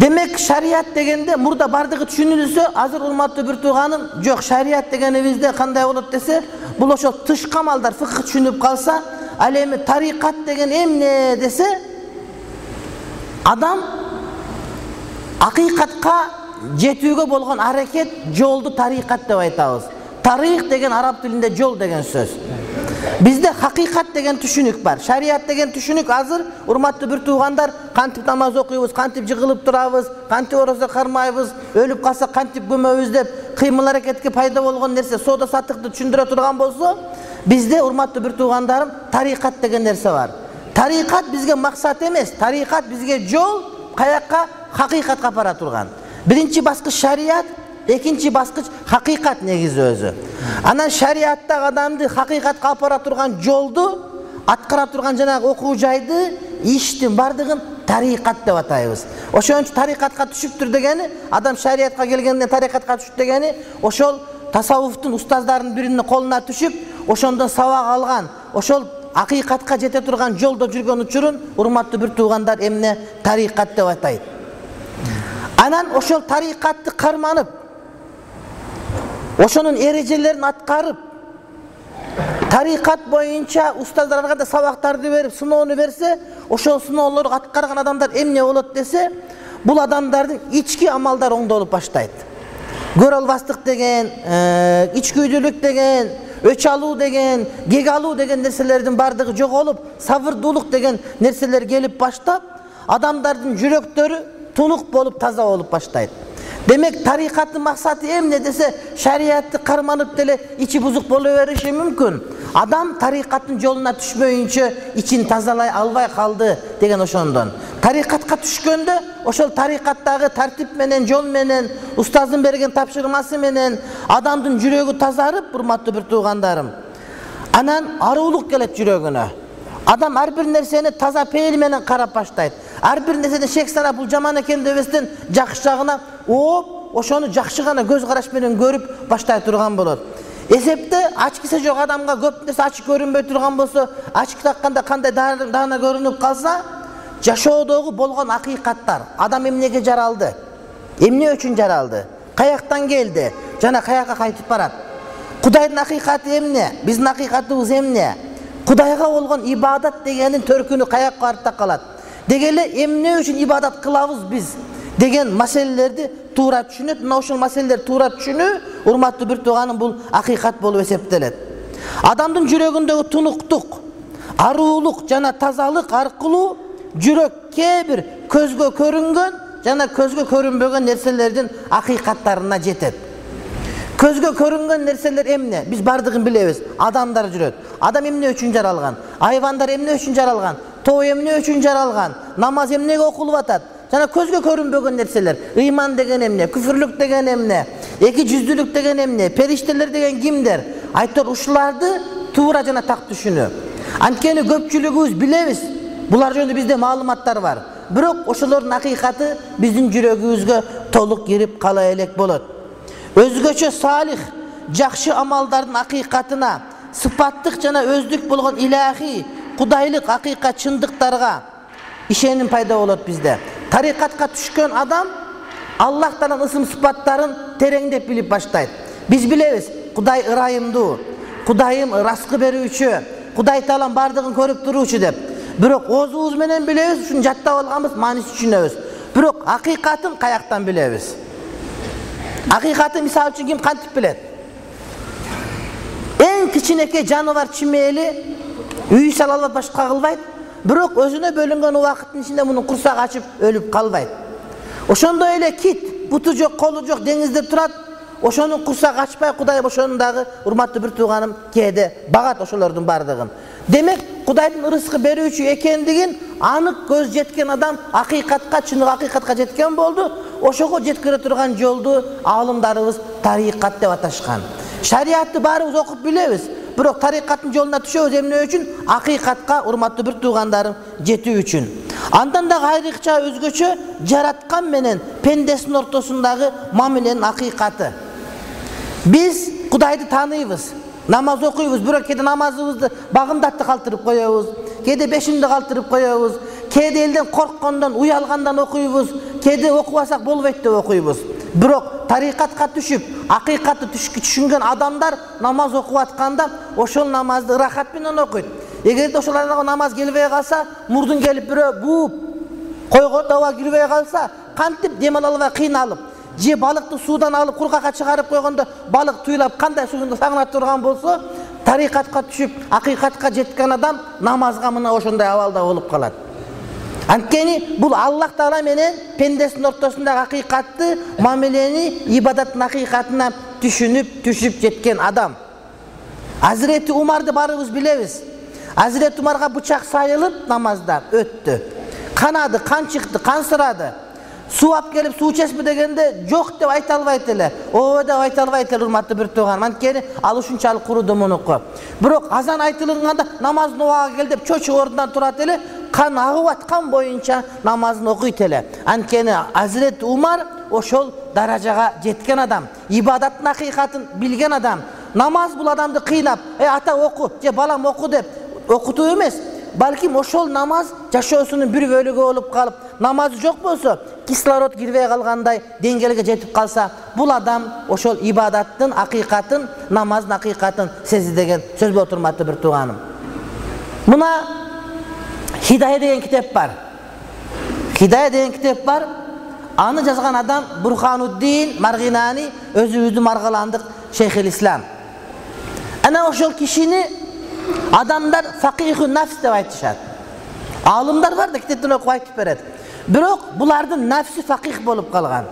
Demek şariat degende murda bardığı düşünülse hazır urmatlı bir tuğanım yok şariat degenimizde kanday olup dese bu oşo tışkı amallar fıkıh düşünüp kalsa alemi tarikat degen emne dese adam hakikatка жетүүгө болгон аракет жолду тарикат деп айтабыз. Тарих деген араб тилинде жол деген сөз. Bizde hakikat деген түшүнүк бар. Шариат деген түшүнүк азыр урматтуу бир туугандар кантип намаз окуйбуз, кантип жыгылып турабыз, кантип ораза кармайбыз, өлүп калса кантип көмөбүз деп кыймыл аракетке пайда болгон нерсе соода саттыкты түшүндүрө турган болсо, bizde урматтуу бир туугандарым тарикат деген нерсе бар. Тарикат бизге максат эмес, тарикат бизге жол, каякка хакыйкатка апара турган. Биринчи баскыч шариат, экинчи баскыч хакыйкат негизи өзү. Анан шариатта адамды хакыйкатка апара турган жолду, аткара турган жанагы окуу жайды, иштин бардыгын тарикат деп атайбыз. Ошон үчүн тарикатка түшүптүр дегени, адам шариатка келгенде тарикатка түшүп дегени, ошол тасаввуфтун устаздарынын биринин колуна түшүп, ошондон сабак алган, ошол хакыйкатка жете турган жолдо жүргөн учурун урматтуу бир туугандар эмне тарикат деп атайт. Анан ошол тарикатты карманып, ошонун эрежелерин аткарып, тарикат боюнча устаздарга да сабактарды берип, сыноону берсе, ошол сыноолорду аткарган адамдар эмне болот десе, бул адамдардын ички амалдар оңдолуп баштайт. Көрө албастык деген, ичкүйдүүлүк деген, өч алуу деген, кек алуу деген нерселердин бардыгы жоголуп, сабырдуулук деген нерселер келип баштап, адамдардын жүрөктөрү тунук болуп таза болуп баштайт. Демек тарикаттын максаты эмне десе, шариатты карманып деле ичи бузук боло бериши мүмкүн. Адам тарикаттын жолуна түшпөйүнчө ичин тазалай албай калды деген ошондон. Тарикатка түшкөндө ошол тарикаттагы тартип менен, жол менен, устаздын берген тапшырмасы менен адамдын жүрөгү тазарып, урматтуу бир туугандарым. Анан аруулук келет жүрөгүнө. Адам ар бир нерсени таза пейил менен карап баштайт. Ар бир нерседен шек санап бул жаман экен дебестен жакшы жагына ооп, ошону жакшы гана көз караш менен көрүп баштай турган болот. Эсепте ачкысы жок адамга көп нерсе ачык көрүнбөй турган болсо, ачык такканда кандай даана көрүнүп калса, жашоодогу болгон акыйкаттар, адам эмнеге жаралды? Эмне үчүн жаралды? Каяктан келди? Жана каякка кайтып барат? Кудайдын акыйкаты эмне? Биздин акыйкатыбыз эмне? Кудайга болгон ибадат дегенин төркүнү каякка артта калат? Дегеле эмне үчүн ибадат кылабыз биз деген маселелерди туура түшүнөт. Мына ошол маселелерди туура түшүнүү урматтуу бир тууганым бул акыйкат болуп эсептелет. Адамдын жүрөгүндөгү тунуктук, аруулук жана тазалык аркылуу жүрөк кээ бир көзгө көрүнгөн жана көзгө көрүнбөгөн нерселердин акыйкаттарына жетет. Көзгө көрүнгөн нерселер эмне? Биз бардыгын билебиз. Адамдар жүрөт. Адам эмне үчүн жаралган? Айвандар эмне үчүн жаралган? Тоо эмне үчүн жаралган? Намаз эмнеге окулуп атат? Жана көзгө көрүнбөгөн нерселер. Ыйман деген эмне? Күфүрлүк деген эмне? Эки жүздүүлүк деген эмне? Периштелер деген кимдер? Айтор ушуларды туура жана так түшүнүү. Анткени көпчүлүгүбүз билебиз. Булар жөнүндө бизде маалыматтар бар. Бирок ошолордун акыйкаты биздин жүрөгүбүзгө толук кирип кала элек болот. Өзгөчө салих, жакшы амалдардын акыйкатына, сыпаттык жана өздүк болгон илахи, кудайлык акыйкат чындыктарга ишеним пайда болот бизде. Тарикатка түшкөн адам Аллах Тааланын ысым сыпаттарын тереңдеп билип баштайт. Биз билебиз, Кудай ырайымдуу, Кудайым ырыскы берүүчү, Кудай Таалам бардыгын көрүп туруучу деп. Бирок оозубуз менен билебиз, ушуну жаттап алганбыз, маанисин түшүнөбүз. Бирок акыйкатын каяктан билебиз? Акыйкаты мисалы үчүн ким кантип билет? Эң кичинекей жаныбар чимээли үй сала албайт, башка кылбайт, бирок өзүнө бөлүнгөн убакыттын ичинде мунун курсак ачып өлүп калбайт. Ошондой эле кит, буту жок, колу жок деңизде турат, ошонун курсак ачпай Кудай ошонун дагы урматтуу бир тууганым кээде багат ошолордун бардыгын. Демек, Кудайдын ырыскы берүүчү экендигин анык көз жеткен адам акыйкатка, чыныгы акыйкатка жеткен болду. Ошого жеткире турган жолду аалымдарыбыз тарикат деп аташкан. Шариатты баарыбыз окуп билебиз, бирок тарикаттын жолуна түшөбүз эмне үчүн? Акыйкатка урматтуу бир туугандарым жетүү үчүн. Андан да айрыкча өзгөчө жараткан менен пендесинин ортосундагы мамиленин акыйкаты. Биз Кудайды тааныбыз, намаз окуйбуз, бирок кээде намазыбызды багымдатты калтырып коебуз, кээде бешимди калтырып коебуз, Kээде элден корккондон, уялгандан окуйбуз, кээде окубасак болбойт деп окуйбуз. Бирок тарикатка түшүп, акыйкатты түшүнгөн адамдар намаз окуп атканда ошол намазды ырахат менен окуйт. Эгерде ошоларга намаз келбей калса, мурдун келип бирөө бууп, койго таба кирбей калса, кантип дем ала албай кыйналып, же балыкты суудан алып кургакка чыгарып койгондо балык туйлап кандай суунда сагына турган болсо, тарикатка түшүп, акыйкатка жеткен адам намазга мына ошондой абалда болуп калат. Анткени бул Аллах Таала менен пендесинин ортосундагы акыйкатты, мамилени, ибадаттын акыйкатына түшүп жеткен адам. Азирети Умарды барыбыз билебиз. Азирети Умарга бычак сайылып намазда өттү. Канады, кан чыкты, кан сырады. Суу алып келип суу ичесизби дегенде жок деп айта албайт эле. Ооба деп айта албайт эле, урматтуу бир тууганым. Анткени ал ушунчалык курудум мунуку. Бирок азан айтылганда намаздын убагы кел деп чочуп ордунан турат эле, кан агып аткан боюнча намазын окуйт эле. Анткени Азирет Умар ошол даражага жеткен адам, ибадаттын акыйкатын билген адам. Намаз бул адамды кыйнап, ата оку, же балам оку деп окутуу эмес. Балким ошол намаз жашоосунун бир бөлүгү болуп калып, намазы жок болсо, кислород кирбей калгандай деңгээлге жетип калса, бул адам ошол ибадаттын акыйкатын, намаздын акыйкатын сезди деген сөз болуп турматтуу бир тууганым. Мына Хидая деген китеп бар. Хидая деген китеп бар. Аны жазган адам Бурхануддин Маргинани, өзүбүздүн маргаландык Шейхул Ислам. Ана ошол кишини адамдар факиху нафс деп айтышат. Алымдар бар да китептен окуп айтып берет. Бирок булардын нафси факих болуп калган.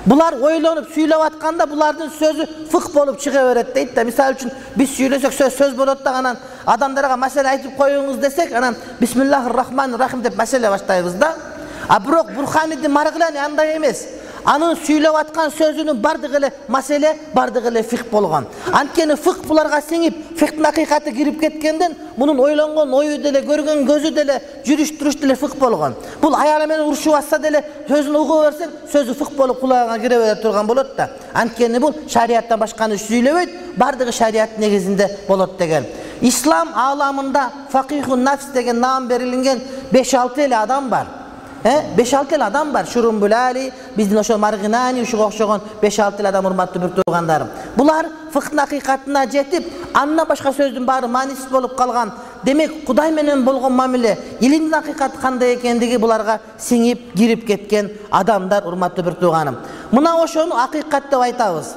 Булар ойлонуп сүйлөп атканда булардын сөзү фык болуп чыга берет дейт да. Мисалы үчүн биз сүйлөсөк сөз болот да, анан адамдарга маселе айтып коюңуз десек, анан бисмиллахир-рахманир-рахим деп маселе баштайбыз да. А бирок Бурханиддин Маргилани андай эмес. Анын сүйлөп аткан сөзүнүн бардыгы эле маселе, бардыгы эле фикх болгон. Анткени фикх буларга сиңип, фикхтин акыйкаты кирип кеткенден, мунун ойлонгон ою деле, көргөн көзү деле, жүрүш-туруш деле фикх болгон. Бул аялы менен урушуп атса деле, сөзүн угуп берсең, сөзү фикх болуп кулагыңа кире бере турган болот да. Анткени бул шарияттан башканы сүйлөбөйт, бардыгы шарият негизинде болот деген. Ислам ааламында факихун нафс деген наам берилген 5-6 эле адам бар. 5-6 эле адам бар. Шурумбулали, биздин ошол Маргинани, ушуга окшогон 5-6 эле адам, урматтуу бир туугандарым. Булар фикхтин акыйкатына жетип, андан башка сөздүн баары маанисиз болуп калган. Демек, Кудай менен болгон мамиле, илимдин акыйкаты кандай экендиги буларга сиңип, кирип кеткен адамдар, урматтуу бир тууганым. Мына ошону акыйкат деп айтабыз.